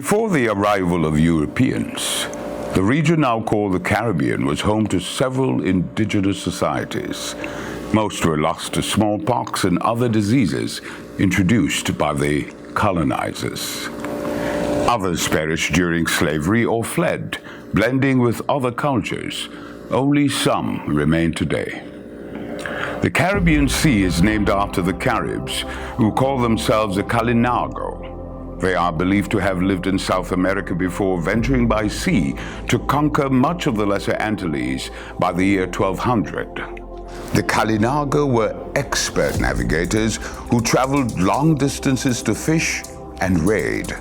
Before the arrival of Europeans, the region now called the Caribbean was home to several indigenous societies. Most were lost to smallpox and other diseases introduced by the colonizers. Others perished during slavery or fled, blending with other cultures. Only some remain today. The Caribbean Sea is named after the Caribs, who call themselves the Kalinago. They are believed to have lived in South America before venturing by sea to conquer much of the Lesser Antilles by the year 1200. The Kalinago were expert navigators who traveled long distances to fish and raid.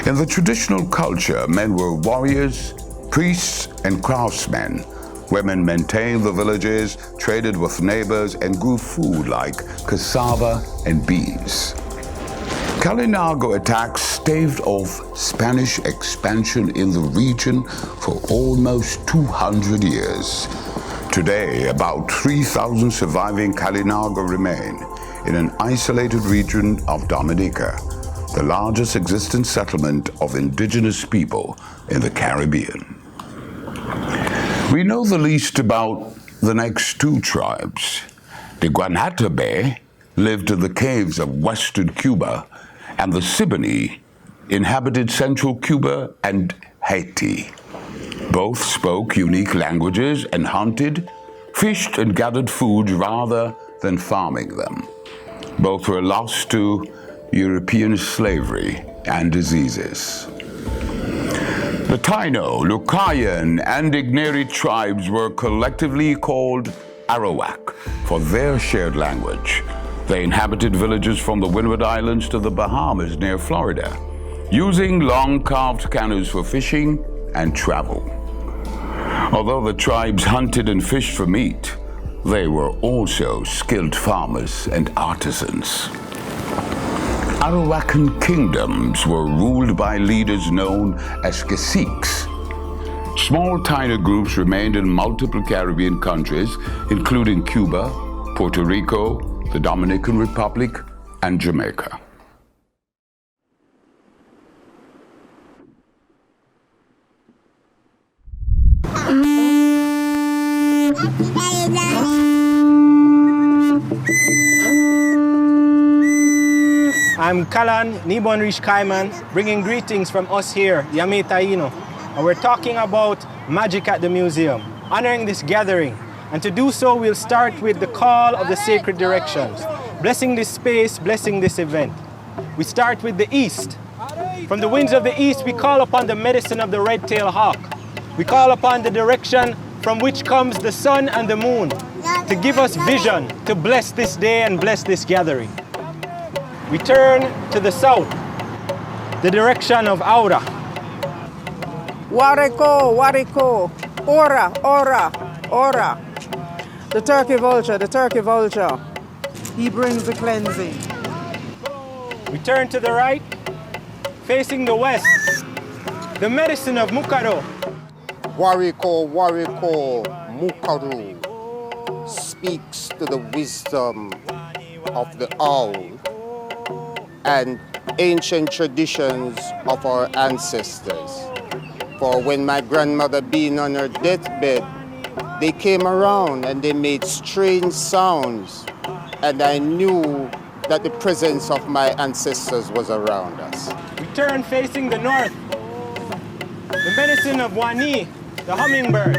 In the traditional culture, men were warriors, priests, and craftsmen. Women maintained the villages, traded with neighbors, and grew food like cassava and beans. Kalinago attacks staved off Spanish expansion in the region for almost 200 years. Today, about 3,000 surviving Kalinago remain in an isolated region of Dominica, the largest existing settlement of indigenous people in the Caribbean. We know the least about the next two tribes. The Guanahatabey lived in the caves of western Cuba, and the Ciboney inhabited central Cuba and Haiti. Both spoke unique languages and hunted, fished, and gathered food rather than farming them. Both were lost to European slavery and diseases. The Tainos, Lucayan and Igneri tribes were collectively called Arawaks for their shared language. They inhabited villages from the Windward Islands to the Bahamas near Florida, using long carved canoes for fishing and travel. Although the tribes hunted and fished for meat, they were also skilled farmers and artisans. Arawakan kingdoms were ruled by leaders known as caciques. Small Taino groups remained in multiple Caribbean countries, including Cuba, Puerto Rico, the Dominican Republic, and Jamaica. I'm Kalan Nibonrish Kaiman, bringing greetings from us here, Yame Taino. And we're talking about magic at the museum, honoring this gathering. And to do so, we'll start with the call of the sacred directions, blessing this space, blessing this event. We start with the east. From the winds of the east, we call upon the medicine of the red-tailed hawk. We call upon the direction from which comes the sun and the moon to give us vision to bless this day and bless this gathering. We turn to the south, the direction of Aura. Wariko, Wariko, Ora, Ora, Ora. The turkey vulture. He brings the cleansing. We turn to the right, facing the west, the medicine of Mukado. Wariko, Wariko, Mukado speaks to the wisdom of the owl and ancient traditions of our ancestors. For when my grandmother being on her deathbed, they came around and they made strange sounds, and I knew that the presence of my ancestors was around us. We turn facing the north, the medicine of Wani, the hummingbird.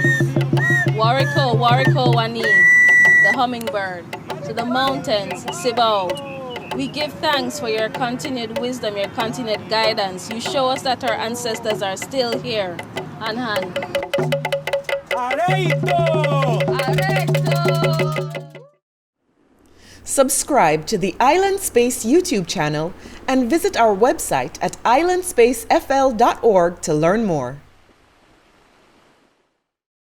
Wariko, Wariko, Wani, the hummingbird. To the mountains, Cibao. We give thanks for your continued wisdom, your continued guidance. You show us that our ancestors are still here on hand. Areito! Areito! Subscribe to the Island Space YouTube channel and visit our website at islandspacefl.org to learn more.